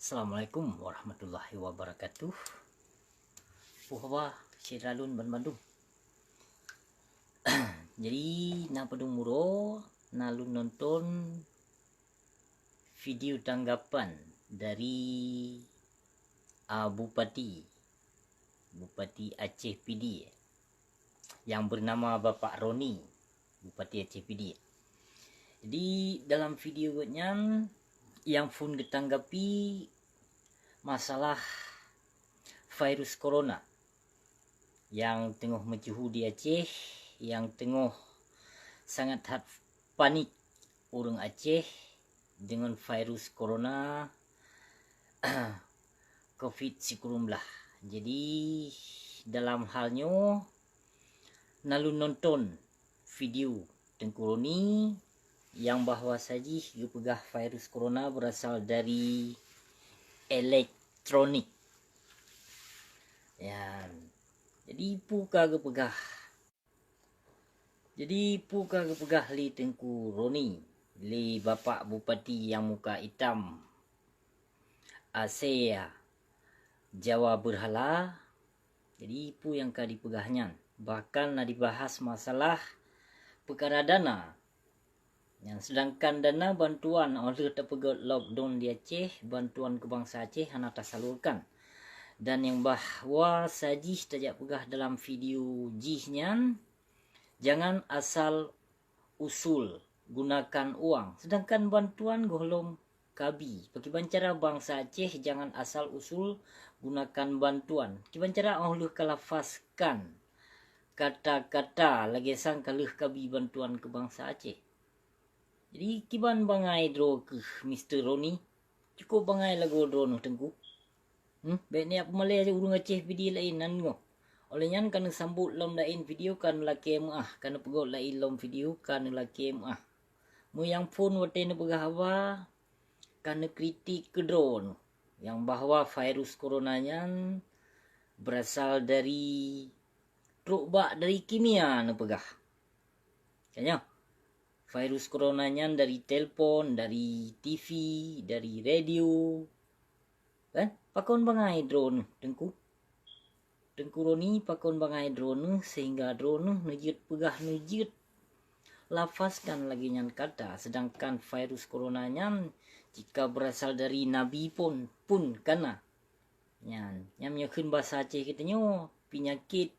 Assalamualaikum warahmatullahi wabarakatuh. Puhawa Siralun Bandung. Jadi na padung muro nalun nonton video tanggapan dari Bupati Aceh PD yang bernama Bapak Roni, Bupati Aceh PD. Jadi dalam videonya yang pun ditanggapi masalah virus corona yang tengah mencuhu di Aceh, yang tengah sangat panik orang Aceh dengan virus corona COVID-19. Jadi dalam halnya nalun nonton video Tengku Roni yang bahwa saja gepegah virus corona berasal dari elektronik. Ya, jadi puka gepegah li Tengku Roni, li Bapak Bupati yang muka hitam Asia Jawa Berhala. Jadi pu yang ka dipegahnya, bahkan na dibahas masalah perkara dana. Yang sedangkan dana bantuan oleh terpegot lockdown di Aceh, bantuan ke bangsa Aceh hana tersalurkan. Dan yang bahwa sajih tajak pegah dalam video jihnya, jangan asal usul gunakan uang. Sedangkan bantuan golong kabi. Bagi bancara bangsa Aceh jangan asal usul gunakan bantuan. Bagi bancara oleh kalafaskan kata-kata lagi sang kaluh kabi bantuan ke bangsa Aceh. Jadi kiban bangai dro ke Mr. Roni. Cukup bangai lagu dro no Tengku. Baik ni apa malay aja urung Aceh video lain nan ngo. Olehnya kan sambut lom lain video kan laki muah. Kan pegot lain lom video kan laki muah. Mu yang pun wate ne begahawa kan kritik ke drone yang bahwa virus coronanya berasal dari truk dari kimia ne pegah. Kayaknya virus coronanya dari telepon, dari TV, dari radio. Kan? Pakon bangai drone Tengku Roni pakon bangai drone sehingga drone nejut pegah nejut lafazkan lagi nyan kata. Sedangkan virus coronanya jika berasal dari nabi pun kana nyan nyakhun bahasa Aceh katanya penyakit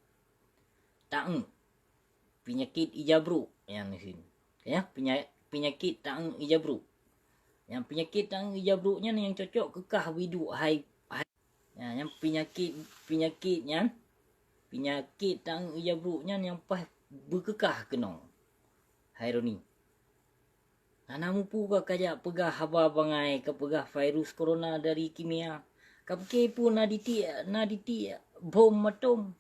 taeng, penyakit ijabru yang nyakhun ya, penyakit taeng ijabru. Yang penyakit taeng ijabrunya yang cocok kekah widu hai ya, yang penyakitnya penyakit taeng ijabrunya yang pas berkekah kenong hai Roni. Namu pu ka kajak pegah haba bangai ke pegah virus corona dari kimia. Kapke pu naditi bom atom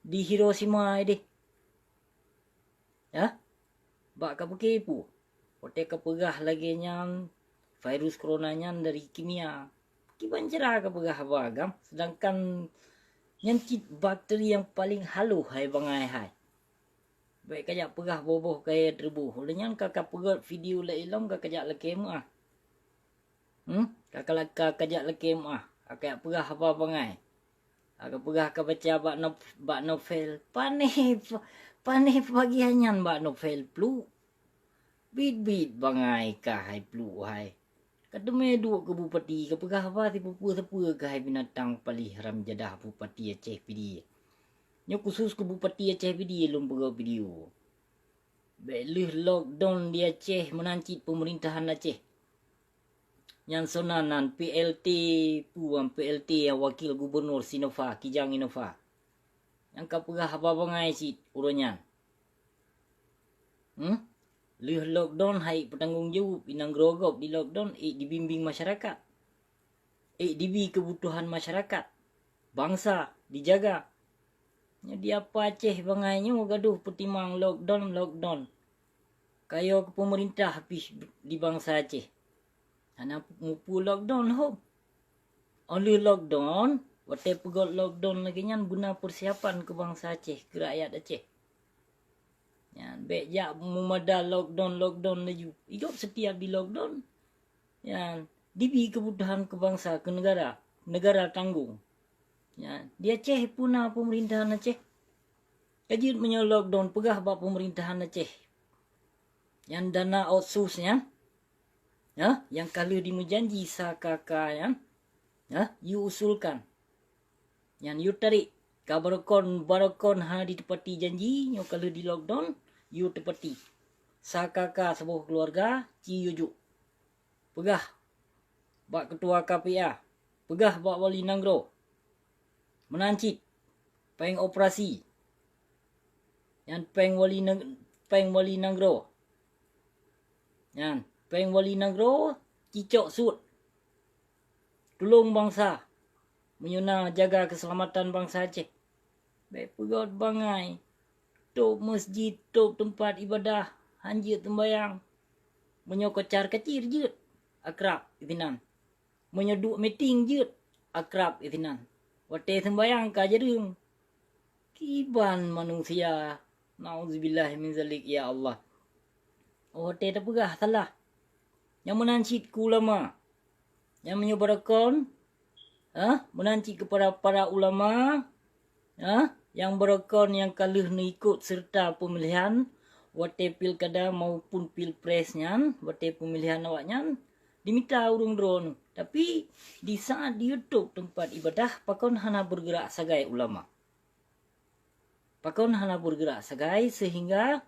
di Hiroshima ini. Ya? Bak kapke pu. Ote kepegah lagi nya virus coronanya dari kimia. Kiban cerah kepegah haba gam. Sedangkan nyancit bakteri yang paling halu hai bangai hai. Baik kajak pegah boboh kaya terbuh. Olehnya kakak pegat video la ilom kakak laki muah. Kakak kajak laki muah. Kakak pegah apa bangai. Kakak pegah ka baca bak novel. Paneh bagiannya bak novel plu. Bit bangai ka hai plu hai. Kademe dua ke bupati ka pegah apa tipu sepu ka hai binatang palih haram jadah Bupati Aceh PD. Nya khusus ke Bupati Aceh PD lum pegah video. Belih lockdown di Aceh menancit pemerintahan Aceh. Yang sonanan PLT yang wakil gubernur Sinova Kijang Innova. Yang kapegah apa bangai sit uronyan. Lih lockdown hai petanggung jawab inang grogop di lockdown dibimbing masyarakat. Dibi kebutuhan masyarakat. Bangsa dijaga. Jadi apa Aceh bangainya gaduh petimang lockdown. Kayo ke pemerintah habis di bangsa Aceh. Hana mupu lockdown ho. Oleh lockdown, wate pegot lockdown lagi nyan guna persiapan ke bangsa Aceh, ke rakyat Aceh. Yan bejak memada lockdown laju. Hidup setiap di lockdown. Yan Dibi kebutuhan ke bangsa, ke negara. Negara tanggung. Ya, dia Aceh punah pemerintahan Aceh. Kajit menyo lockdown pegah bak pemerintahan Aceh. Yang dana outsource-nya. Ya, yang kalau dimujanji sakaka ya, you usulkan. Yang you tarik. Barakon ha ditepati janji, nyo kalau di lockdown, you tepati. Sakaka sebuah keluarga, ci yujuk. Pegah bak ketua KPA. Pegah bak wali nanggro. Menancit. Peng operasi. Yang peng wali nanggro. Yang peng wali nanggro, cicok sud. Tolong bangsa. Menyuna jaga keselamatan bangsa Aceh. Baik pegot bangai. Tok masjid, tok tempat ibadah. Hanjit tembayang. Menyokocar kecil jut. Akrab itinan. Menyeduk meeting jut. Akrab itinan. Wate sembayang kajerung. Kiban manusia. Nauzubillah min zalik ya Allah. Wate terpegah salah. Yang menancit ke ulama. Yang menyebarkan. Menancit kepada para ulama. Yang berkon yang kaluh ni ikut serta pemilihan. Wate pilkada maupun pilpresnya. Wate pemilihan awaknya. Diminta urung drone. Tapi di saat di YouTube tempat ibadah, pakon hana bergerak sagai ulama. Pakon hana bergerak sagai sehingga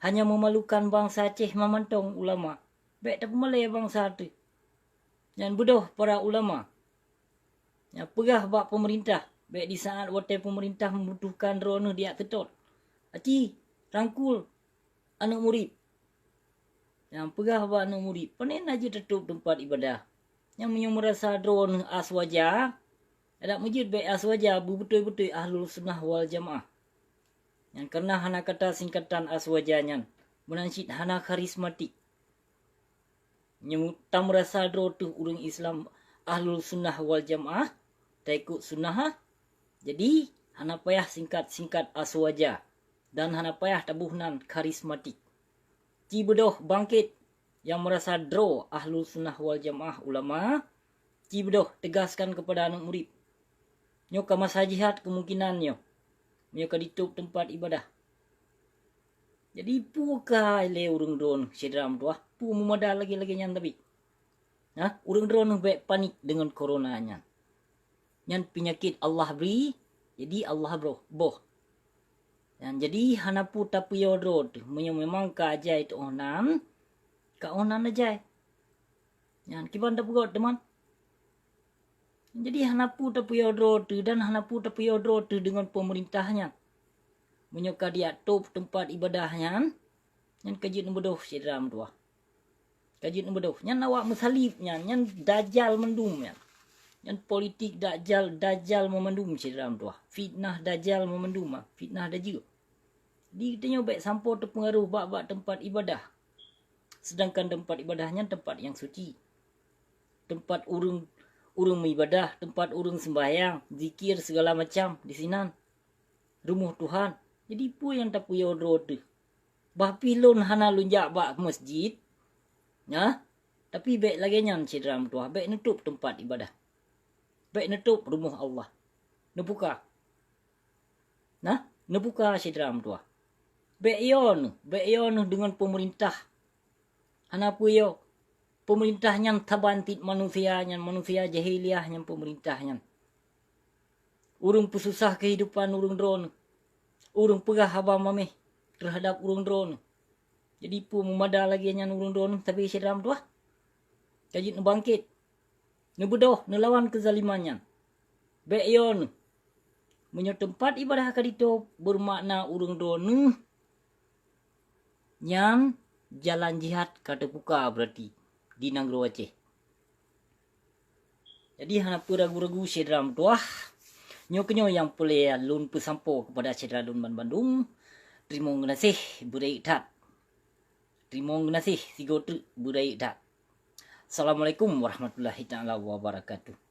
hanya memalukan bangsa Aceh memantong ulama. Baik tak pemalai bangsa tu. Yang bodoh para ulama. Yang pegah bak pemerintah. Baik di saat waktu pemerintah membutuhkan drone dia ketot. Aci, rangkul anak murid. Yang pegah bak anak murid. Panen aja tutup tempat ibadah. Yang merasa drone aswaja. Ada masjid baik aswaja. Betul-betul ahlul sunnah wal jamaah. Yang karena hana kata singkatan aswajanya. Menancit hana karismatik. Yang tak merasa drone tu urang Islam ahlul sunnah wal jamaah. Tak ikut sunnah. Jadi, hana payah singkat-singkat aswaja. Dan hana payah tabuhnan karismatik. Ci bedoh bangkit. Yang merasa draw ahlul sunnah wal jamaah ulama. Ci bedoh tegaskan kepada anak murid. Nyo ka masa jihad kemungkinannya. Nyo ka ditutup tempat ibadah. Jadi, puka ile urang drone sedram tuah. Pu memada lagi-lagi nyan tapi. Urang drone baik panik dengan coronanya. Yang penyakit Allah beri, jadi Allah boh. Yang jadi hanapu tapu yodro tu, memang kajai tu onan, ka onan aja. Yang kiban tapu got teman. Jadi hanapu tapu yodro tu dan hanapu tapu yodro tu dengan pemerintahnya. Menyoka dia top tempat ibadahnya, yang kajit numbedoh sedram tua. Kajit numbedoh, yang awak musalibnya, yang dajjal mendumnya. Yang politik dajjal memendum dalam tuah. Fitnah dajjal memendum. Fitnah dajjal. Jadi kita baik sampo terpengaruh bak-bak tempat ibadah. Sedangkan tempat ibadahnya tempat yang suci. Tempat urung ibadah, tempat urung sembahyang, zikir segala macam di sini. Rumah Tuhan. Jadi pu yang tak punya roda. Bah pilon hana lunjak bak masjid. Ya. Tapi baik lagi nyan dalam tuah. Baik nutup tempat ibadah. Baik nutup rumah Allah. Nebuka. Nebuka sedram tua. Baik yon dengan pemerintah. Hanapu yo. Pemerintahnya tabantit manusia jahiliah yang pemerintahnya. Urung pesusah kehidupan urung drone. Urung pegah haba mameh terhadap urung drone. Jadi pu memada lagi yang urung drone tapi sedram tua. Kajit bangkit. Nebedoh, nelawan kezalimannya. Baik yon. Menyo tempat ibadah kadito bermakna urung drone. Yang jalan jihad kata buka berarti. Di Nanggro Aceh. Jadi hana ragu-ragu sedram tuah. Nyo yang boleh lun pesampo kepada Cedera Lun Bandung. Terima kasih burai tat. Terima kasih sigotu burai tat. Assalamualaikum warahmatullahi taala wabarakatuh.